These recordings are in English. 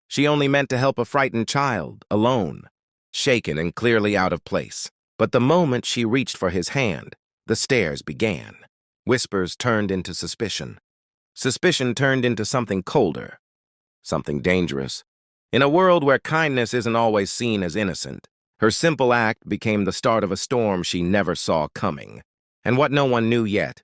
She only meant to help a frightened child, alone, shaken and clearly out of place. But the moment she reached for his hand, the stares began. Whispers turned into suspicion. Suspicion turned into something colder, something dangerous. In a world where kindness isn't always seen as innocent, her simple act became the start of a storm she never saw coming. And what no one knew yet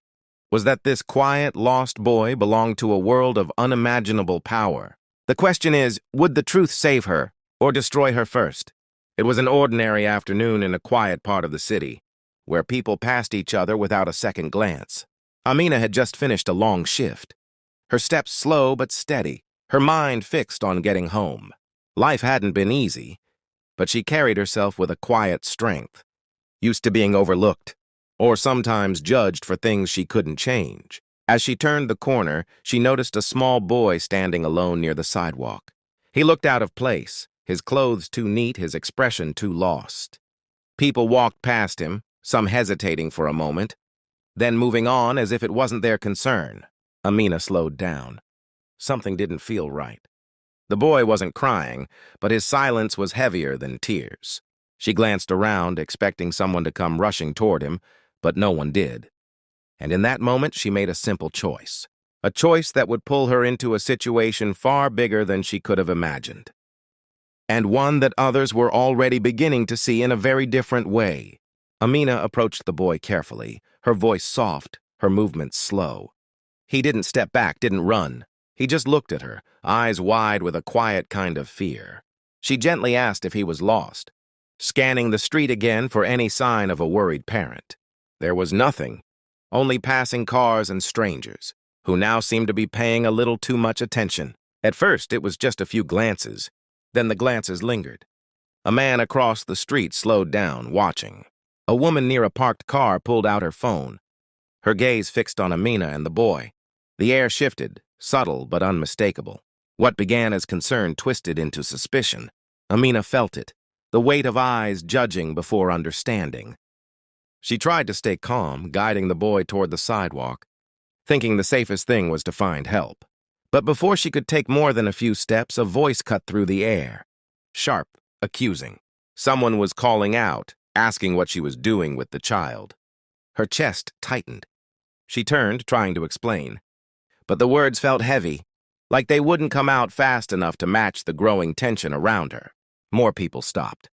was that this quiet, lost boy belonged to a world of unimaginable power. The question is, would the truth save her or destroy her first? It was an ordinary afternoon in a quiet part of the city, where people passed each other without a second glance. Amina had just finished a long shift. Her steps slow but steady, her mind fixed on getting home. Life hadn't been easy, but she carried herself with a quiet strength, used to being overlooked, or sometimes judged for things she couldn't change. As she turned the corner, she noticed a small boy standing alone near the sidewalk. He looked out of place, his clothes too neat, his expression too lost. People walked past him, some hesitating for a moment, then moving on as if it wasn't their concern. Amina slowed down. Something didn't feel right. The boy wasn't crying, but his silence was heavier than tears. She glanced around, expecting someone to come rushing toward him, but no one did. And in that moment, she made a simple choice. A choice that would pull her into a situation far bigger than she could have imagined. And one that others were already beginning to see in a very different way. Amina approached the boy carefully, her voice soft, her movements slow. He didn't step back, didn't run. He just looked at her, eyes wide with a quiet kind of fear. She gently asked if he was lost, scanning the street again for any sign of a worried parent. There was nothing, only passing cars and strangers, who now seemed to be paying a little too much attention. At first, it was just a few glances. Then the glances lingered. A man across the street slowed down, watching. A woman near a parked car pulled out her phone, her gaze fixed on Amina and the boy. The air shifted, subtle but unmistakable. What began as concern twisted into suspicion. Amina felt it, the weight of eyes judging before understanding. She tried to stay calm, guiding the boy toward the sidewalk, thinking the safest thing was to find help. But before she could take more than a few steps, a voice cut through the air. Sharp, accusing. Someone was calling out, asking what she was doing with the child. Her chest tightened. She turned, trying to explain. But the words felt heavy, like they wouldn't come out fast enough to match the growing tension around her. More people stopped.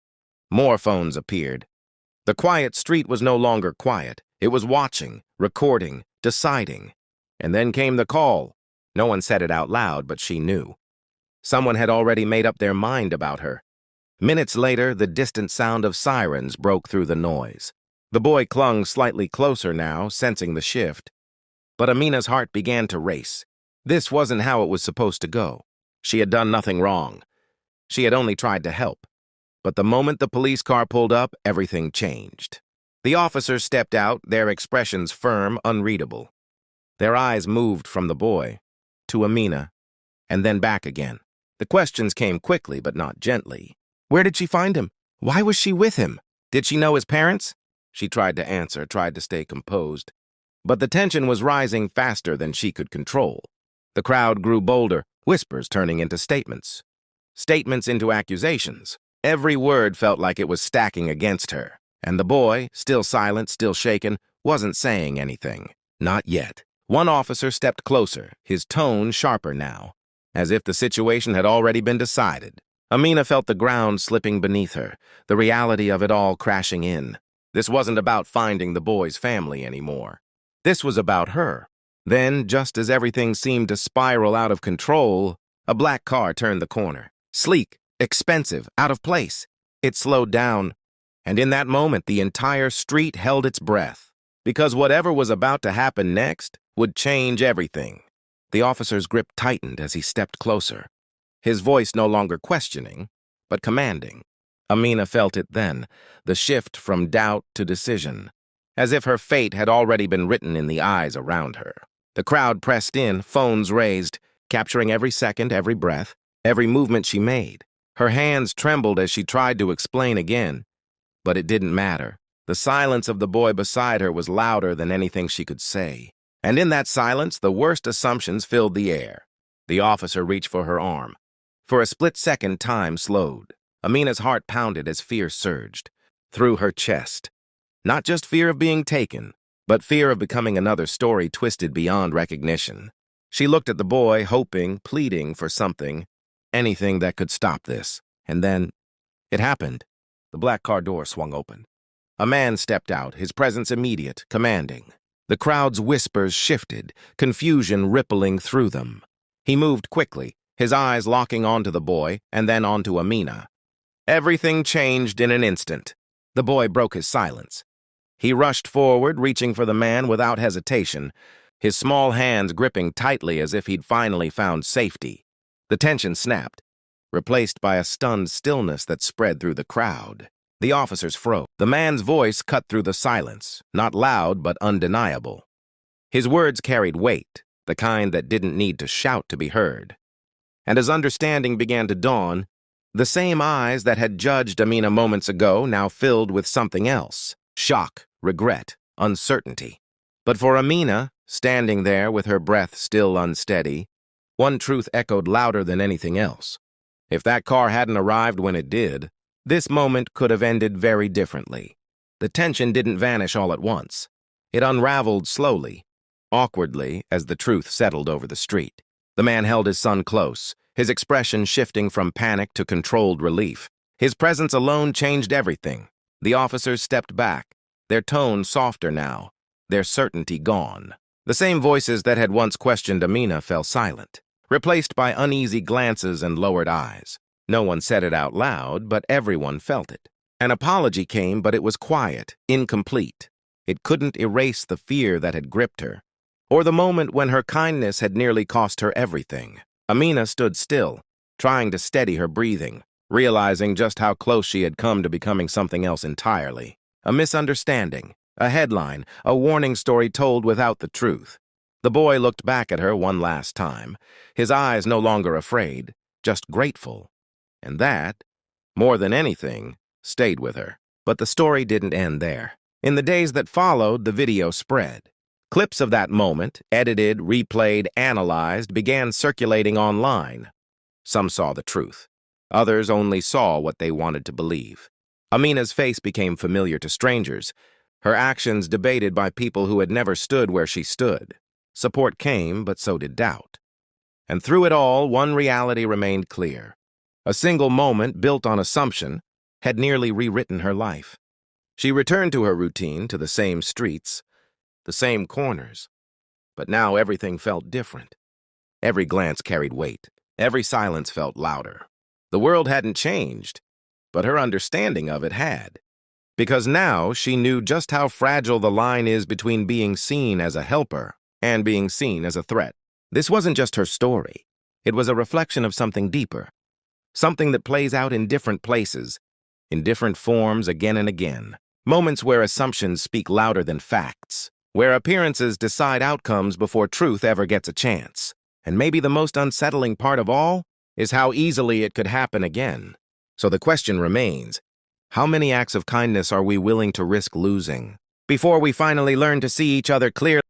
More phones appeared. The quiet street was no longer quiet. It was watching, recording, deciding. And then came the call. No one said it out loud, but she knew. Someone had already made up their mind about her. Minutes later, the distant sound of sirens broke through the noise. The boy clung slightly closer now, sensing the shift. But Amina's heart began to race. This wasn't how it was supposed to go. She had done nothing wrong. She had only tried to help. But the moment the police car pulled up, everything changed. The officers stepped out, their expressions firm, unreadable. Their eyes moved from the boy to Amina, and then back again. The questions came quickly, but not gently. Where did she find him? Why was she with him? Did she know his parents? She tried to answer, tried to stay composed. But the tension was rising faster than she could control. The crowd grew bolder, whispers turning into statements. Statements into accusations. Every word felt like it was stacking against her. And the boy, still silent, still shaken, wasn't saying anything. Not yet. One officer stepped closer, his tone sharper now, as if the situation had already been decided. Amina felt the ground slipping beneath her, the reality of it all crashing in. This wasn't about finding the boy's family anymore. This was about her. Then, just as everything seemed to spiral out of control, a black car turned the corner. Sleek, expensive, out of place. It slowed down, and in that moment, the entire street held its breath, because whatever was about to happen next would change everything. The officer's grip tightened as he stepped closer, his voice no longer questioning, but commanding. Amina felt it then, the shift from doubt to decision, as if her fate had already been written in the eyes around her. The crowd pressed in, phones raised, capturing every second, every breath, every movement she made. Her hands trembled as she tried to explain again, but it didn't matter. The silence of the boy beside her was louder than anything she could say. And in that silence, the worst assumptions filled the air. The officer reached for her arm. For a split second, time slowed. Amina's heart pounded as fear surged through her chest. Not just fear of being taken, but fear of becoming another story twisted beyond recognition. She looked at the boy, hoping, pleading for something, anything that could stop this. And then, it happened. The black car door swung open. A man stepped out, his presence immediate, commanding. The crowd's whispers shifted, confusion rippling through them. He moved quickly, his eyes locking onto the boy and then onto Amina. Everything changed in an instant. The boy broke his silence. He rushed forward, reaching for the man without hesitation, his small hands gripping tightly as if he'd finally found safety. The tension snapped, replaced by a stunned stillness that spread through the crowd. The officers froze. The man's voice cut through the silence, not loud but undeniable. His words carried weight, the kind that didn't need to shout to be heard. And as understanding began to dawn, the same eyes that had judged Amina moments ago now filled with something else: shock, regret, uncertainty. But for Amina, standing there with her breath still unsteady, one truth echoed louder than anything else. If that car hadn't arrived when it did, this moment could have ended very differently. The tension didn't vanish all at once. It unraveled slowly, awkwardly, as the truth settled over the street. The man held his son close, his expression shifting from panic to controlled relief. His presence alone changed everything. The officers stepped back, their tone softer now, their certainty gone. The same voices that had once questioned Amina fell silent, replaced by uneasy glances and lowered eyes. No one said it out loud, but everyone felt it. An apology came, but it was quiet, incomplete. It couldn't erase the fear that had gripped her, or the moment when her kindness had nearly cost her everything. Amina stood still, trying to steady her breathing, realizing just how close she had come to becoming something else entirely. A misunderstanding, a headline, a warning story told without the truth. The boy looked back at her one last time, his eyes no longer afraid, just grateful. And that, more than anything, stayed with her. But the story didn't end there. In the days that followed, the video spread. Clips of that moment, edited, replayed, analyzed, began circulating online. Some saw the truth. Others only saw what they wanted to believe. Amina's face became familiar to strangers, her actions debated by people who had never stood where she stood. Support came, but so did doubt. And through it all, one reality remained clear. A single moment built on assumption had nearly rewritten her life. She returned to her routine, to the same streets, the same corners. But now everything felt different. Every glance carried weight. Every silence felt louder. The world hadn't changed, but her understanding of it had. Because now she knew just how fragile the line is between being seen as a helper and being seen as a threat. This wasn't just her story. It was a reflection of something deeper. Something that plays out in different places, in different forms again and again. Moments where assumptions speak louder than facts, where appearances decide outcomes before truth ever gets a chance. And maybe the most unsettling part of all is how easily it could happen again. So the question remains, how many acts of kindness are we willing to risk losing before we finally learn to see each other clearly?